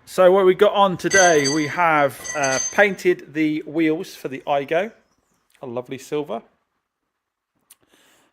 So what we got on today, we have painted the wheels for the iGo, a lovely silver.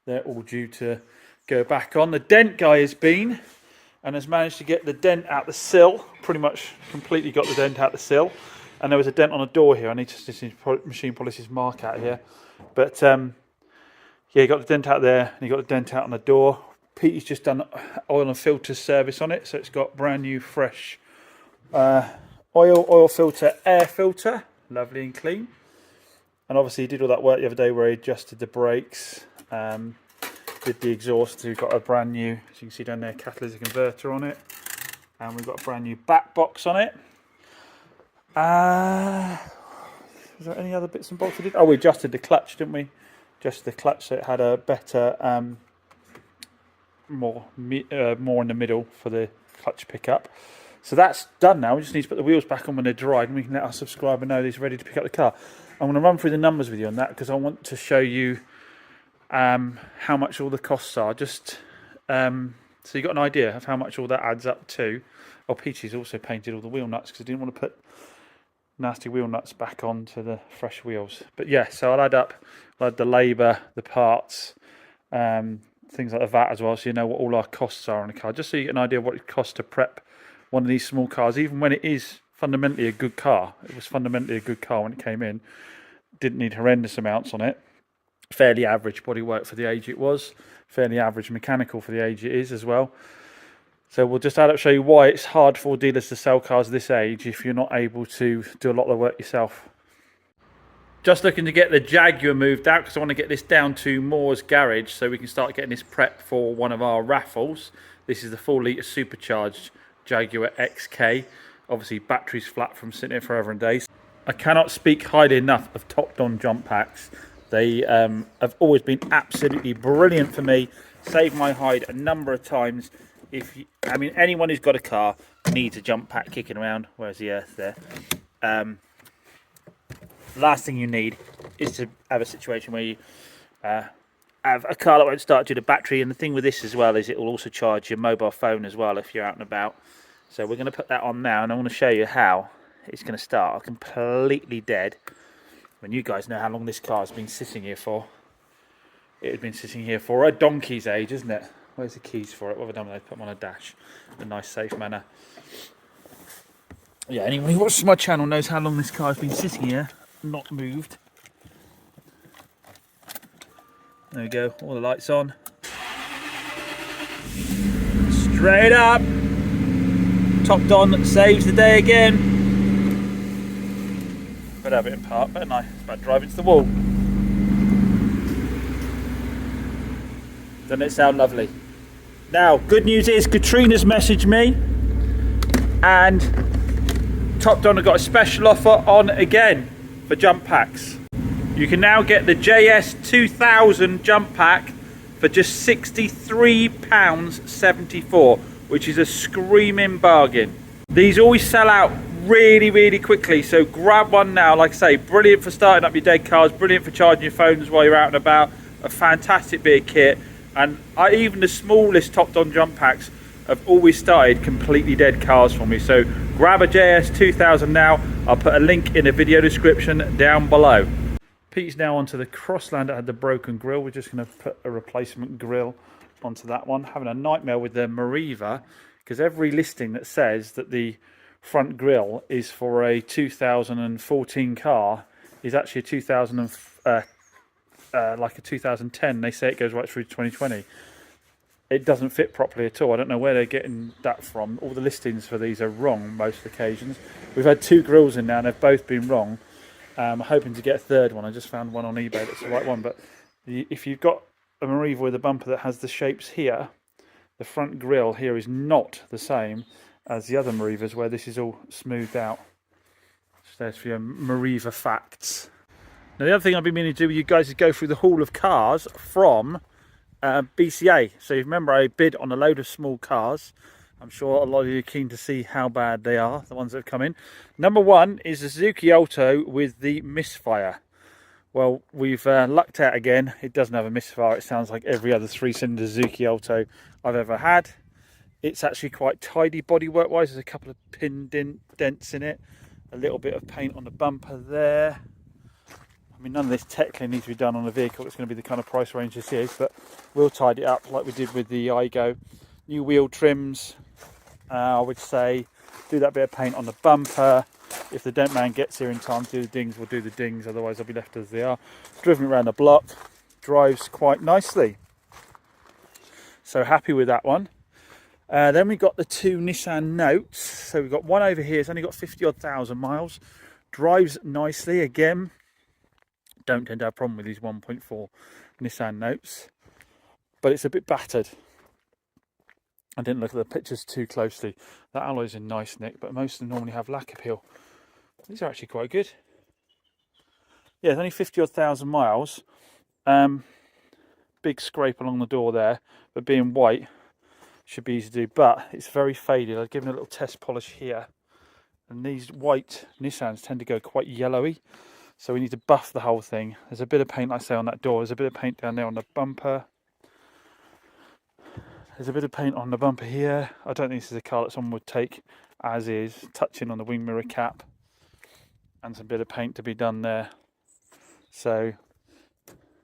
They're all due to go back on. The dent guy has been and has managed to get the dent out the sill, pretty much completely got the dent out the sill. And there was a dent on a door here. I need to machine polish his mark out here. But yeah, he got the dent out there and he got the dent out on the door. Pete's just done oil and filter service on it, so it's got brand new fresh oil filter, air filter, lovely and clean. And obviously he did all that work the other day where he adjusted the brakes, did the exhaust. So we've got a brand new, as you can see down there, catalytic converter on it, and we've got a brand new back box on it. Was there any other bits and bolts we did? Oh, we adjusted the clutch, didn't we? Adjusted the clutch so it had a better more in the middle for the clutch pickup. So that's done now. We just need to put the wheels back on when they're dried, and we can let our subscriber know that he's ready to pick up the car. I'm going to run through the numbers with you on that because I want to show you how much all the costs are. Just so you got an idea of how much all that adds up to. Oh, Peachy's also painted all the wheel nuts because I didn't want to put nasty wheel nuts back onto the fresh wheels. But yeah, so I'll add the labour, the parts, things like that as well, so you know what all our costs are on a car, just so you get an idea of what it costs to prep one of these small cars, even when it is fundamentally a good car. It was fundamentally a good car when it came in. Didn't need horrendous amounts on it. Fairly average bodywork for the age it was. Fairly average mechanical for the age it is as well. So we'll just add up, show you why it's hard for dealers to sell cars this age if you're not able to do a lot of the work yourself. Just looking to get the Jaguar moved out because I want to get this down to Moore's garage so we can start getting this prep for one of our raffles. This is the 4 litre supercharged Jaguar XK. Obviously battery's flat from sitting here forever and days. I cannot speak highly enough of Topdon jump packs. They have always been absolutely brilliant for me. Saved my hide a number of times. I mean, anyone who's got a car needs a jump pack kicking around. Where's the earth there? Last thing you need is to have a situation where you have a car that won't start due to battery. And the thing with this as well is it will also charge your mobile phone as well if you're out and about. So we're going to put that on now, and I want to show you how it's going to start completely dead. When you guys know how long this car has been sitting here for. It had been sitting here for a donkey's age, isn't it? Where's the keys for it? What have I done with it? Put them on a dash in a nice safe manner. Yeah, anyone who watches my channel knows how long this car has been sitting here, not moved. There we go, all the lights on. Straight up. Topdon saves the day again. Better have it in park, better not. It's about to drive into the wall. Doesn't it sound lovely? Now, good news is Katrina's messaged me and Topdon have got a special offer on again for jump packs. You can now get the JS2000 jump pack for just £63.74, which is a screaming bargain. These always sell out really quickly, so grab one now. Like I say, brilliant for starting up your dead cars, brilliant for charging your phones while you're out and about, a fantastic bit of kit. And even the smallest Topdon jump packs have always started completely dead cars for me. So grab a JS2000 now. I'll put a link in the video description down below. Pete's now onto the Crossland that had the broken grille. We're just going to put a replacement grille onto that one. Having a nightmare with the Mariva because every listing that says that the front grille is for a 2014 car is actually a 2010. They say it goes right through to 2020. It doesn't fit properly at all. I don't know where they're getting that from. All the listings for these are wrong most occasions. We've had 2 grills in now and they've both been wrong. I'm hoping to get a third one. I just found one on eBay that's the right one. But if you've got a Mariva with a bumper that has the shapes here, the front grille here is not the same as the other Marivas where this is all smoothed out. So there's for your Mariva facts. Now the other thing I've been meaning to do with you guys is go through the haul of cars from BCA. So you remember I bid on a load of small cars. I'm sure a lot of you are keen to see how bad they are, the ones that have come in. Number 1 is a Suzuki Alto with the misfire. Well, we've lucked out again. It doesn't have a misfire. It sounds like every other 3-cylinder Suzuki Alto I've ever had. It's actually quite tidy bodywork wise. There's a couple of pin dents in it, a little bit of paint on the bumper there. I mean, none of this technically needs to be done on a vehicle. It's going to be the kind of price range this is, but we'll tidy it up like we did with the iGo. New wheel trims, I would say. Do that bit of paint on the bumper. If the dent man gets here in time to do the dings, we'll do the dings. Otherwise, they'll be left as they are. Driven around the block. Drives quite nicely. So happy with that one. Then we got the two Nissan Notes. So we've got one over here. It's only got 50 odd thousand miles. Drives nicely again. Don't tend to have a problem with these 1.4 Nissan Notes, but it's a bit battered. I didn't look at the pictures too closely. That alloy's in nice nick, but most of them normally have lack appeal. These are actually quite good. Yeah, it's only 50 odd thousand miles. Big scrape along the door there, but being white should be easy to do, but it's very faded. I've given a little test polish here, and these white Nissans tend to go quite yellowy. So we need to buff the whole thing. There's a bit of paint, like I say, on that door. There's a bit of paint down there on the bumper. There's a bit of paint on the bumper here. I don't think this is a car that someone would take as is. Touching on the wing mirror cap. And some bit of paint to be done there. So,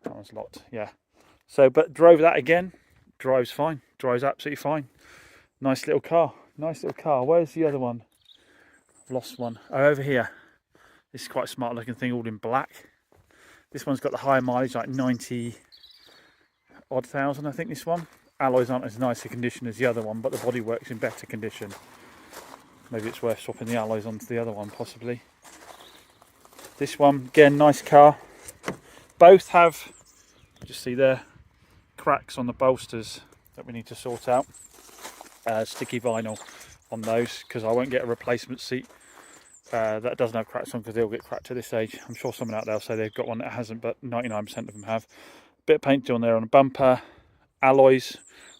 that one's locked, yeah. So, but drove that again. Drives fine. Drives absolutely fine. Nice little car. Nice little car. Where's the other one? I've lost one. Oh, over here. This is quite a smart looking thing, all in black. This one's got the higher mileage, like 90 odd thousand, I think this one. Alloys aren't as nice a condition as the other one, but the bodywork's in better condition. Maybe it's worth swapping the alloys onto the other one, possibly. This one, again, nice car. Both have, just see there, cracks on the bolsters that we need to sort out. Sticky vinyl on those, because I won't get a replacement seat that doesn't have cracks on, because they'll get cracked at this age. I'm sure someone out there will say they've got one that hasn't, but 99% of them have. Bit of paint on there on the bumper. Alloys,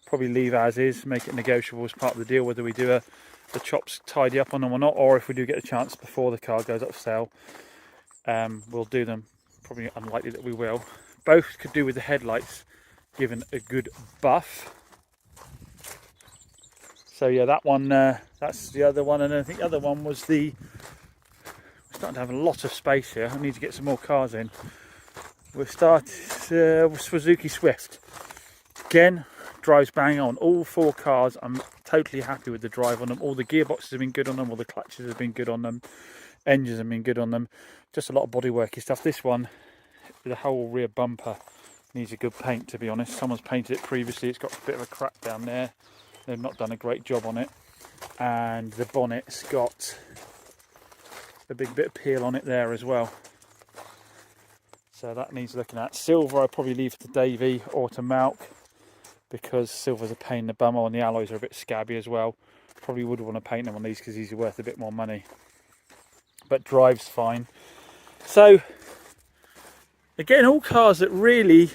probably leave as is, make it negotiable as part of the deal, whether we do the chops tidy up on them or not, or if we do get a chance before the car goes up for sale, we'll do them. Probably unlikely that we will. Both could do with the headlights given a good buff. So yeah, that one, that's the other one, and I think the other one was the, we're starting to have a lot of space here. I need to get some more cars in. We'll start with Suzuki Swift. Again, drives bang on. All four cars, I'm totally happy with the drive on them. All the gearboxes have been good on them, all the clutches have been good on them, engines have been good on them. Just a lot of bodyworky stuff. This one, the whole rear bumper needs a good paint, to be honest. Someone's painted it previously. It's got a bit of a crack down there. They've not done a great job on it. And the bonnet's got a big bit of peel on it there as well. So that needs looking at. Silver I'd probably leave to Davey or to Malk, because silver's a pain in the bum, and the alloys are a bit scabby as well. Probably would want to paint them on these because these are worth a bit more money. But drives fine. So again, all cars that really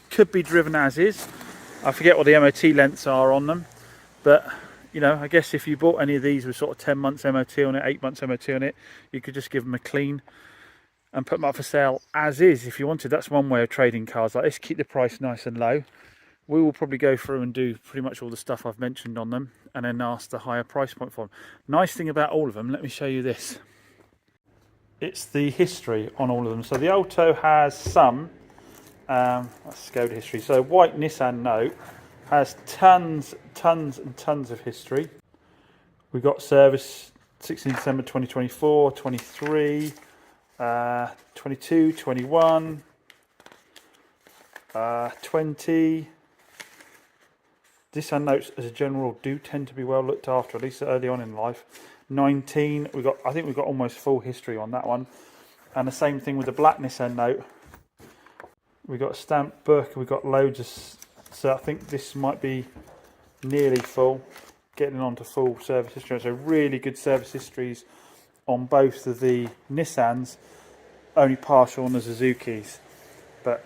could be driven as is. I forget what the MOT lengths are on them, but you know, I guess if you bought any of these with sort of 10 months MOT on it, 8 months MOT on it, you could just give them a clean and put them up for sale as is if you wanted. That's one way of trading cars like this. Keep the price nice and low. We will probably go through and do pretty much all the stuff I've mentioned on them, and then ask the higher price point for them. Nice thing about all of them, let me show you this. It's the history on all of them. So the Alto has some, that's Skoda history. So white Nissan Note has tons and tons of history. We've got service 16 December 2024, 23, 22, 21, 20. Nissan Notes as a general do tend to be well looked after, at least early on in life. 19, I think we've got almost full history on that one. And the same thing with the black Nissan Note. We've got a stamped book, we've got loads of, so I think this might be nearly full, getting on to full service history. So really good service histories on both of the Nissans, only partial on the Suzukis. But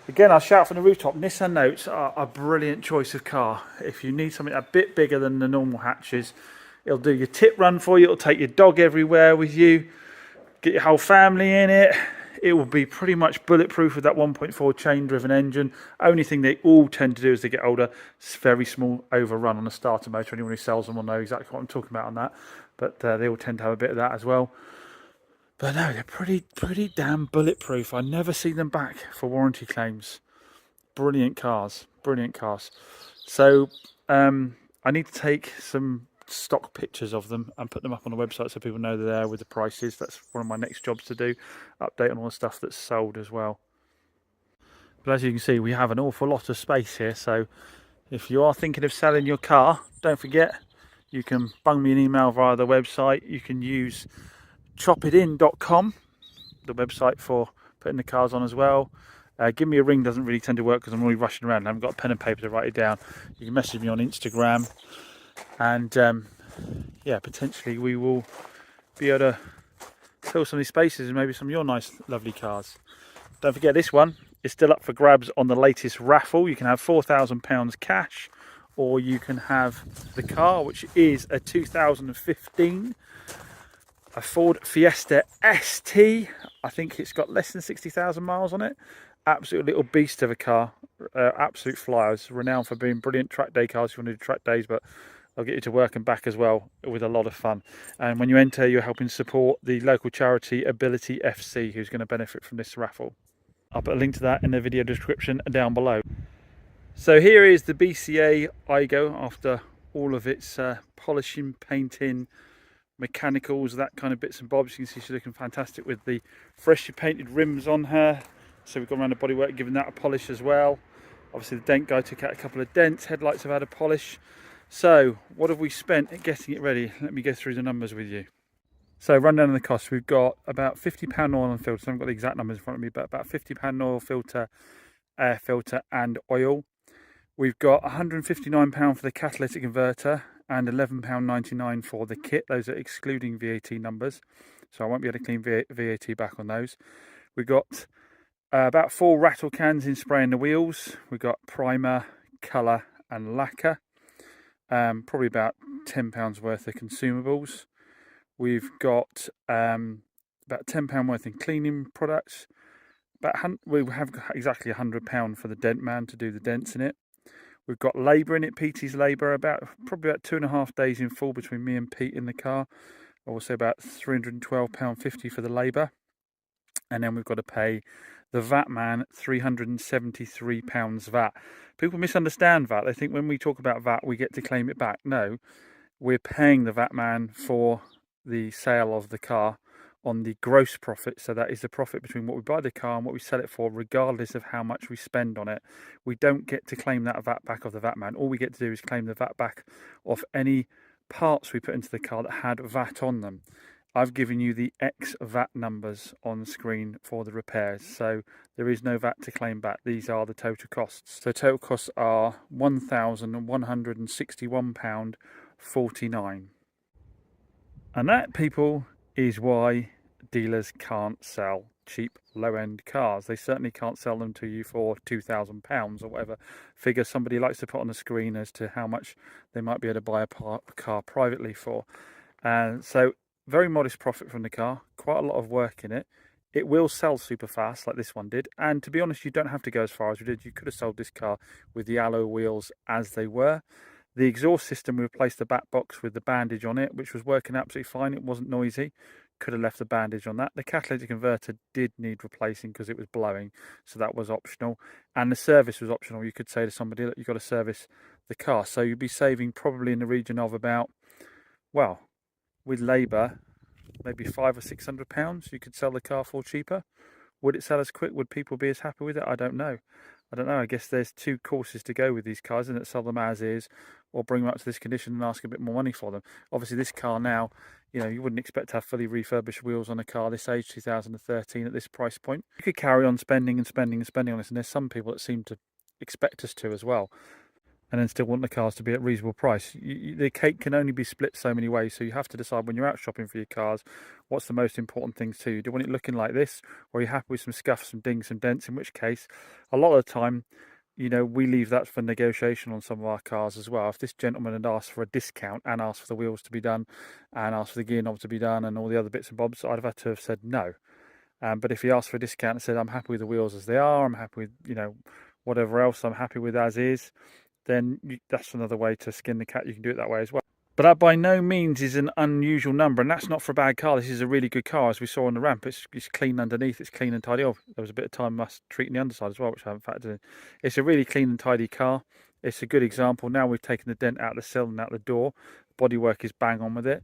again, I'll shout from the rooftop, Nissan Notes are a brilliant choice of car. If you need something a bit bigger than the normal hatches, it'll do your tip run for you, it'll take your dog everywhere with you, get your whole family in it. it will be pretty much bulletproof with that 1.4 chain driven engine. Only thing they all tend to do as they get older, it's very small overrun on a starter motor. Anyone who sells them will know exactly what I'm talking about on that, but they all tend to have a bit of that as well. But no, they're pretty damn bulletproof. I never see them back for warranty claims. Brilliant cars, brilliant cars. So I need to take some stock pictures of them and put them up on the website so people know they're there with the prices. That's one of my next jobs to do, update on all the stuff that's sold as well. But as you can see, we have an awful lot of space here, so if you are thinking of selling your car, don't forget you can bung me an email via the website. You can use chopidin.com, the website for putting the cars on as well. Give me a ring doesn't really tend to work because I'm really rushing around and I haven't got a pen and paper to write it down. You can message me on Instagram, and yeah, potentially we will be able to fill some of these spaces and maybe some of your nice lovely cars. Don't forget, this one is still up for grabs on the latest raffle. You can have £4,000 cash, or you can have the car, which is a 2015 a Ford Fiesta ST. I think it's got less than 60,000 miles on it. Absolute little beast of a car. Absolute flyers. Renowned for being brilliant track day cars if you want to do track days, but they'll get you to work and back as well with a lot of fun. And when you enter, you're helping support the local charity Ability FC, who's going to benefit from this raffle. I'll put a link to that in the video description down below. So here is the BCA Igo after all of its polishing, painting, mechanicals, that kind of bits and bobs. You can see she's looking fantastic with the freshly painted rims on her. So we've gone around the bodywork, giving that a polish as well. Obviously the dent guy took out a couple of dents. Headlights have had a polish. So what have we spent at getting it ready? Let me go through the numbers with you. So rundown on the cost, we've got about £50 oil and filter. I haven't got the exact numbers in front of me, but about £50 oil filter, air filter and oil. We've got £159 for the catalytic converter and £11.99 for the kit. Those are excluding VAT numbers, so I won't be able to claim VAT back on those. We've got about 4 rattle cans in spraying the wheels. We've got primer, colour and lacquer. Probably about £10 worth of consumables. We've got about £10 worth in cleaning products. We have exactly £100 for the dent man to do the dents in it. We've got labour in it, PT's labour, probably about 2.5 days in full between me and Pete in the car. Also about £312.50 for the labour. And then we've got to pay the VAT man £373 VAT. People misunderstand VAT. They think when we talk about VAT, we get to claim it back. No, we're paying the VAT man for the sale of the car on the gross profit. So that is the profit between what we buy the car and what we sell it for, regardless of how much we spend on it. We don't get to claim that VAT back of the VAT man. All we get to do is claim the VAT back of any parts we put into the car that had VAT on them. I've given you the ex-VAT numbers on screen for the repairs, so there is no VAT to claim back. These are the total costs. So total costs are £1,161.49. And that, people, is why dealers can't sell cheap low-end cars. They certainly can't sell them to you for £2,000 or whatever figure somebody likes to put on the screen as to how much they might be able to buy a car privately for. So very modest profit from the car, quite a lot of work in it. It will sell super fast like this one did, and to be honest, you don't have to go as far as we did. You could have sold this car with the alloy wheels as they were. The exhaust system, we replaced the back box with the bandage on it, which was working absolutely fine. It wasn't noisy. Could have left the bandage on that. The catalytic converter did need replacing because it was blowing, so that was optional. And the service was optional. You could say to somebody that you've got to service the car. So you'd be saving probably in the region of about, well, with labour, maybe £500 or £600 you could sell the car for cheaper. Would it sell as quick? Would people be as happy with it? I don't know. I guess there's 2 courses to go with these cars, isn't it? Sell them as is, or bring them up to this condition and ask a bit more money for them. Obviously this car now, you know, you wouldn't expect to have fully refurbished wheels on a car this age, 2013, at this price point. You could carry on spending and spending and spending on this, and there's some people that seem to expect us to as well, and then still want the cars to be at reasonable price. The cake can only be split so many ways, so you have to decide when you're out shopping for your cars, what's the most important things to you. Do you want it looking like this, or are you happy with some scuffs, some dings, some dents, in which case, a lot of the time, you know, we leave that for negotiation on some of our cars as well. If this gentleman had asked for a discount and asked for the wheels to be done and asked for the gear knob to be done and all the other bits and bobs, I'd have had to have said no. But if he asked for a discount and said, I'm happy with the wheels as they are, I'm happy with, you know, whatever else I'm happy with as is, then that's another way to skin the cat. You can do it that way as well. But that by no means is an unusual number, and that's not for a bad car. This is a really good car, as we saw on the ramp. It's clean underneath, it's clean and tidy. Oh, there was a bit of time us treating the underside as well, which I haven't factored in. It's a really clean and tidy car. It's a good example. Now we've taken the dent out of the sill and out the door. Bodywork is bang on with it.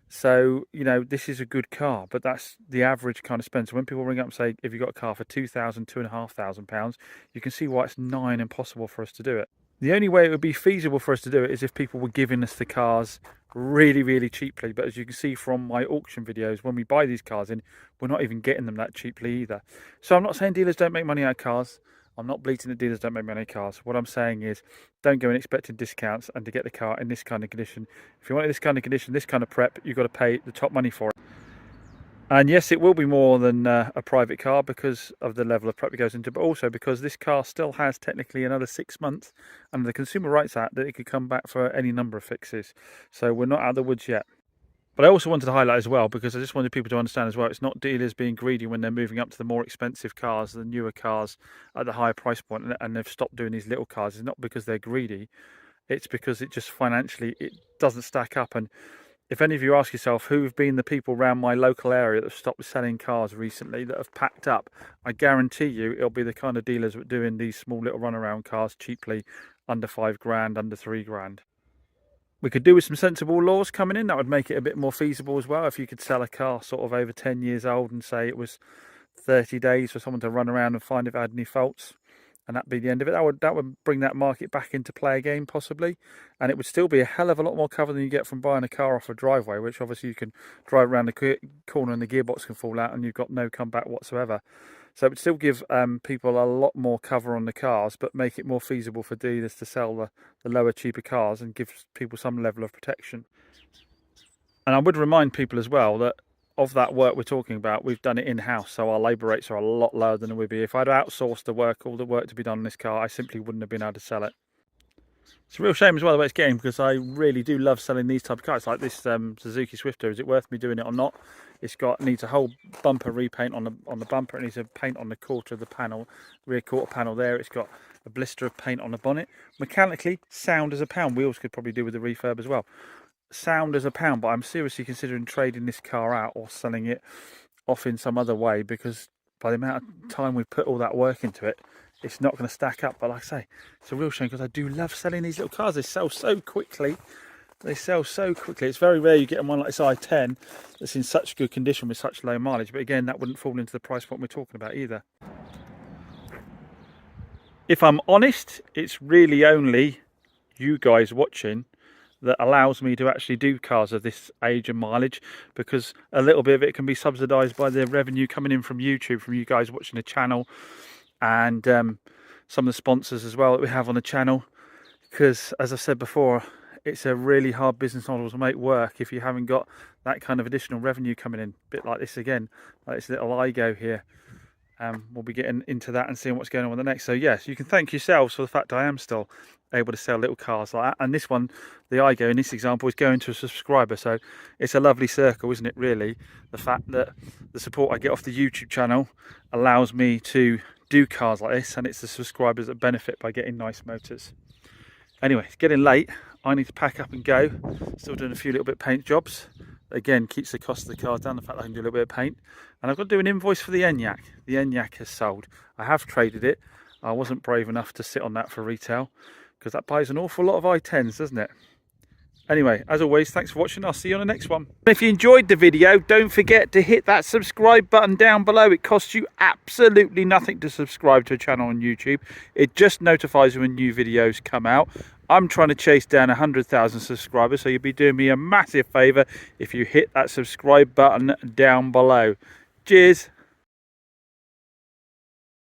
So, you know, this is a good car, but that's the average kind of spend. So when people ring up and say, if you've got a car for £2,000, £2,500, you can see why it's nigh impossible for us to do it. The only way it would be feasible for us to do it is if people were giving us the cars really, really cheaply. But as you can see from my auction videos, when we buy these cars in, we're not even getting them that cheaply either. So I'm not saying dealers don't make money out of cars. I'm not bleating that dealers don't make money out of cars. What I'm saying is don't go in expecting discounts and to get the car in this kind of condition. If you want this kind of condition, this kind of prep, you've got to pay the top money for it. And yes, it will be more than a private car because of the level of prep it goes into, but also because this car still has technically another 6 months under the Consumer Rights Act that it could come back for any number of fixes. So we're not out of the woods yet. But I also wanted to highlight as well, because I just wanted people to understand as well, it's not dealers being greedy when they're moving up to the more expensive cars, the newer cars at the higher price point, and they've stopped doing these little cars. It's not because they're greedy, it's because it just financially, it doesn't stack up. And if any of you ask yourself who've been the people around my local area that have stopped selling cars recently, that have packed up, I guarantee you it'll be the kind of dealers that are doing these small little runaround cars cheaply, under £5,000, under £3,000. We could do with some sensible laws coming in. That would make it a bit more feasible as well. If you could sell a car sort of over 10 years old and say it was 30 days for someone to run around and find if it had any faults, and that'd be the end of it. That would bring that market back into play again, possibly, and it would still be a hell of a lot more cover than you get from buying a car off a driveway, which obviously you can drive around the corner and the gearbox can fall out and you've got no comeback whatsoever. So it would still give people a lot more cover on the cars, but make it more feasible for dealers to sell the lower, cheaper cars and give people some level of protection. And I would remind people as well that of that work we're talking about, we've done it in-house, so our labour rates are a lot lower than it would be. If I'd outsourced all the work to be done on this car, I simply wouldn't have been able to sell it. It's a real shame as well the way it's getting, because I really do love selling these type of cars, like this Suzuki Swifter. Is it worth me doing it or not? It's needs a whole bumper repaint on the bumper. It needs a paint on the quarter of the panel, rear quarter panel there. It's got a blister of paint on the bonnet. Mechanically, sound as a pound. Wheels could probably do with the refurb as well. Sound as a pound, but I'm seriously considering trading this car out or selling it off in some other way, because by the amount of time we've put all that work into it, it's not going to stack up. But like I say, it's a real shame, because I do love selling these little cars. They sell so quickly. It's very rare you get one like this i10 that's in such good condition with such low mileage, but again, that wouldn't fall into the price point we're talking about either. If I'm honest, it's really only you guys watching that allows me to actually do cars of this age and mileage, because a little bit of it can be subsidized by the revenue coming in from YouTube, from you guys watching the channel, and some of the sponsors as well that we have on the channel. Because as I said before, it's a really hard business model to make work if you haven't got that kind of additional revenue coming in. A bit like this again, like this little iGo here. We'll be getting into that and seeing what's going on with the next. So yes, you can thank yourselves for the fact I am still able to sell little cars like that. And this one, the iGo in this example, is going to a subscriber. So it's a lovely circle, isn't it, really? The fact that the support I get off the YouTube channel allows me to do cars like this, and it's the subscribers that benefit by getting nice motors. Anyway, it's getting late. I need to pack up and go. Still doing a few little bit of paint jobs. Again, keeps the cost of the car down, the fact that I can do a little bit of paint. And I've got to do an invoice for the Enyaq. The Enyaq has sold. I have traded it. I wasn't brave enough to sit on that for retail, because that buys an awful lot of i10s, doesn't it? Anyway, as always, thanks for watching. I'll see you on the next one. If you enjoyed the video, don't forget to hit that subscribe button down below. It costs you absolutely nothing to subscribe to a channel on YouTube. It just notifies you when new videos come out. I'm trying to chase down 100,000 subscribers, so you'll be doing me a massive favour if you hit that subscribe button down below. Cheers.